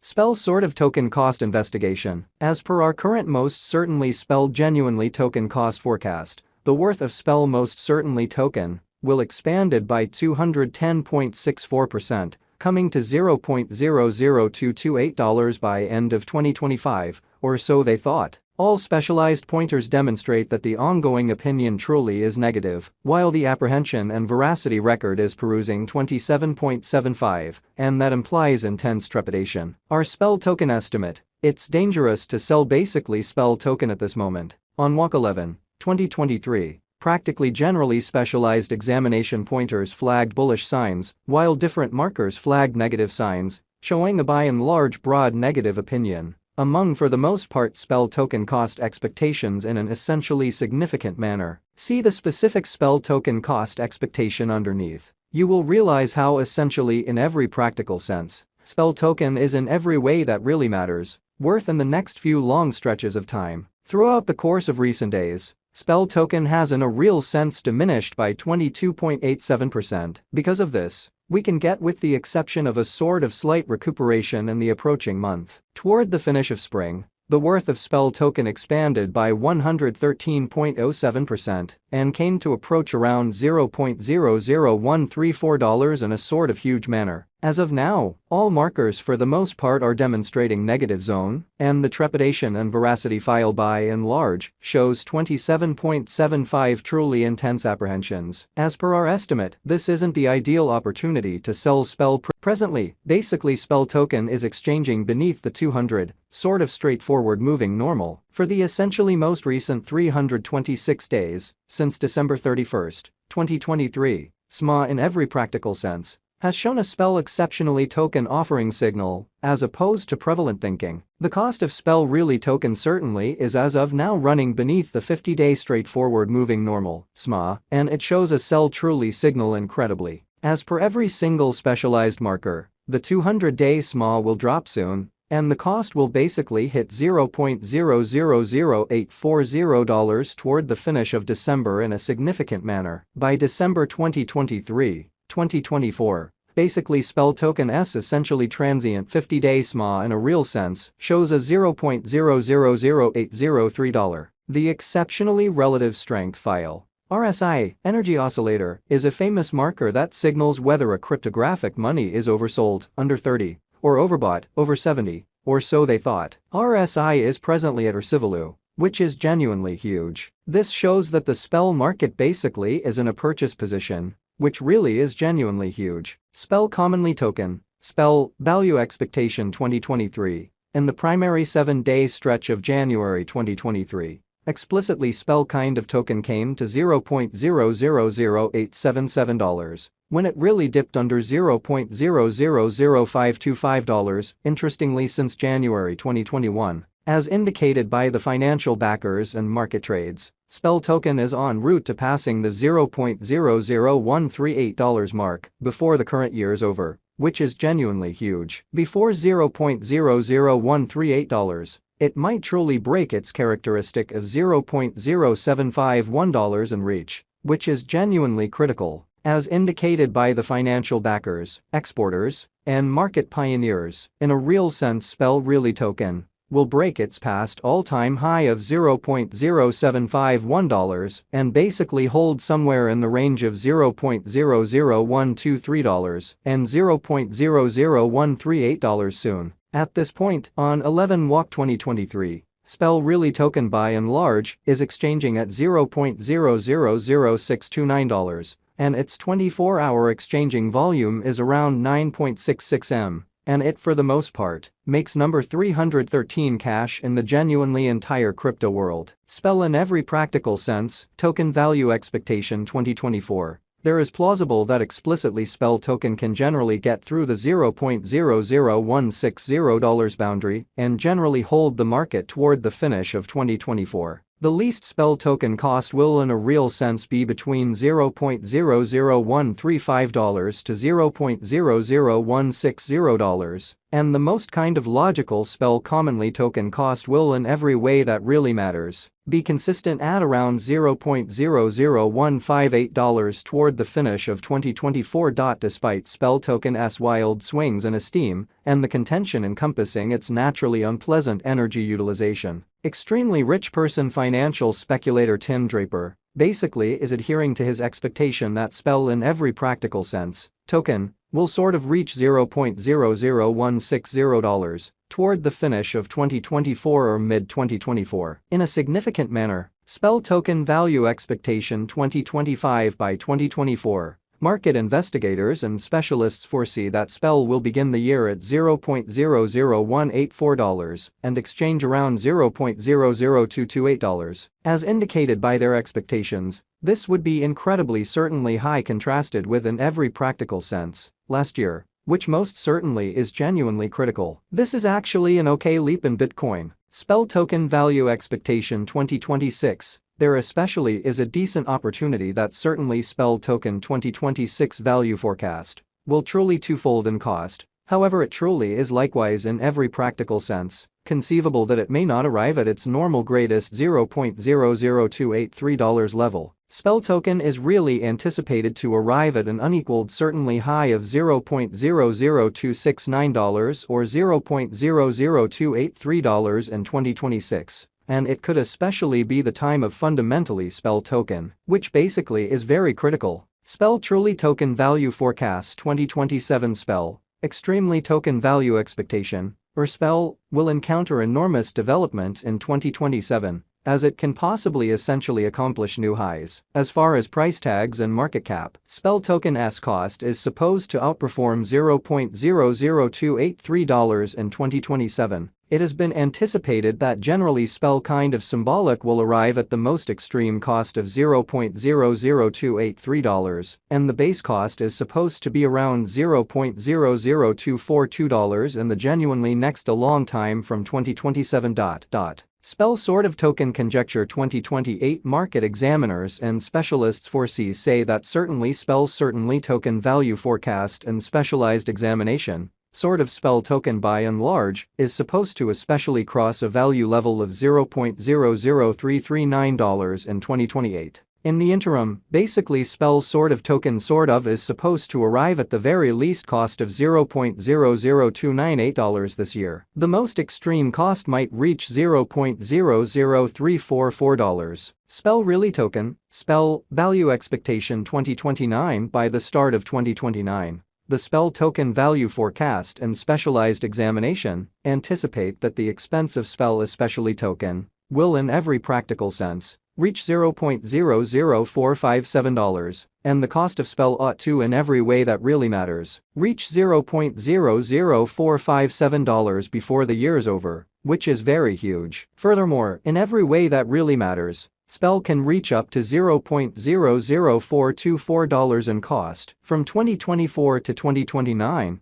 Spell sort of token cost investigation. As per our current most certainly spell genuinely token cost forecast, the worth of spell most certainly token will expanded by 210.64%, coming to $0.00228 by end of 2025, or so they thought. All specialized pointers demonstrate that the ongoing opinion truly is negative, while the apprehension and veracity record is perusing 27.75, and that implies intense trepidation. Our spell token estimate: it's dangerous to sell basically spell token at this moment. On walk 11, 2023, practically generally specialized examination pointers flagged bullish signs, while different markers flagged negative signs, showing a by and large broad negative opinion among for the most part spell token cost expectations in an essentially significant manner. See the specific spell token cost expectation underneath. You will realize how essentially in every practical sense, spell token is in every way that really matters, worth in the next few long stretches of time. Throughout the course of recent days, spell token has in a real sense diminished by 22.87%. Because of this, we can get with the exception of a sort of slight recuperation in the approaching month. Toward the finish of spring, the worth of spell token expanded by 113.07% and came to approach around $0.00134 in a sort of huge manner. As of now, all markers for the most part are demonstrating negative zone, and the trepidation and veracity file by and large shows 27.75 truly intense apprehensions. As per our estimate, this isn't the ideal opportunity to sell spell presently. Basically spell token is exchanging beneath the 200, sort of straightforward moving normal, for the essentially most recent 326 days, since December 31st, 2023, SMA in every practical sense has shown a spell exceptionally token offering signal, as opposed to prevalent thinking. The cost of spell really token certainly is as of now running beneath the 50-day straightforward moving normal, SMA, and it shows a sell truly signal incredibly. As per every single specialized marker, the 200-day SMA will drop soon, and the cost will basically hit $0.000840 toward the finish of December in a significant manner. By December 2024, basically spell token S essentially transient 50-day SMA in a real sense shows a $0.000803. The exceptionally relative strength file, RSI, energy oscillator, is a famous marker that signals whether a cryptographic money is oversold, under 30, or overbought, over 70, or so they thought. RSI is presently at Ursivalu, which is genuinely huge. This shows that the spell market basically is in a purchase position, which really is genuinely huge. Spell commonly token, spell value expectation 2023, in the primary 7-day stretch of January 2023. Explicitly spell kind of token came to $0.000877, when it really dipped under $0.000525. Interestingly, since January 2021, as indicated by the financial backers and market trades, spell token is en route to passing the $0.00138 mark before the current year's over, which is genuinely huge. Before $0.00138, it might truly break its characteristic of $0.0751 and reach, which is genuinely critical, as indicated by the financial backers, exporters, and market pioneers. In a real sense, spell really token will break its past all-time high of $0.0751 and basically hold somewhere in the range of $0.00123 and $0.00138 soon. At this point, on 11 walk 2023, spell really token by and large is exchanging at $0.000629, and its 24-hour exchanging volume is around 9.66 M. And it for the most part makes number 313 cash in the genuinely entire crypto world. Spell in every practical sense, token value expectation 2024. There is plausible that explicitly spell token can generally get through the $0.00160 boundary and generally hold the market toward the finish of 2024. The least spell token cost will in a real sense be between $0.00135 to $0.00160, And the most kind of logical spell commonly token cost will in every way that really matters be consistent at around $0.00158 toward the finish of 2024. Despite spell token's wild swings in esteem and the contention encompassing its naturally unpleasant energy utilization, extremely rich person financial speculator Tim Draper basically is adhering to his expectation that spell in every practical sense token will sort of reach $0.00160 toward the finish of 2024 or mid-2024. In a significant manner, spell token value expectation 2025 by 2024. Market investigators and specialists foresee that spell will begin the year at $0.00184 and exchange around $0.00228. As indicated by their expectations, this would be incredibly certainly high contrasted with in every practical sense last year, which most certainly is genuinely critical. This is actually an okay leap in Bitcoin. Spell token value expectation 2026. There especially is a decent opportunity that certainly spell token 2026 value forecast will truly twofold in cost. However, it truly is likewise in every practical sense conceivable that it may not arrive at its normal greatest $0.00283 level. Spell token is really anticipated to arrive at an unequaled certainly high of $0.00269 or $0.00283 in 2026. And it could especially be the time of fundamentally spell token, which basically is very critical. Spell truly token value forecast 2027 spell, extremely token value expectation, or spell, will encounter enormous development in 2027, as it can possibly essentially accomplish new highs. As far as price tags and market cap, spell token's cost is supposed to outperform $0.00283 in 2027. It has been anticipated that generally spell kind of symbolic will arrive at the most extreme cost of $0.00283, and the base cost is supposed to be around $0.00242 and the genuinely next a long time from 2027. Spell sort of token conjecture 2028 market examiners and specialists foresee say that certainly token value forecast and specialized examination sort of spell token by and large is supposed to especially cross a value level of $0.00339 in 2028. In the interim, basically spell sort of token sort of is supposed to arrive at the very least cost of $0.00298 this year. The most extreme cost might reach $0.00344. Spell really token, spell, value expectation 2029 by the start of 2029. The spell token value forecast and specialized examination anticipate that the expense of spell especially token will in every practical sense reach $0.00457 and the cost of spell ought to in every way that really matters reach $0.00457 before the year's over, which is very huge. Furthermore, in every way that really matters, spell can reach up to $0.00424 in cost from 2024 to 2029,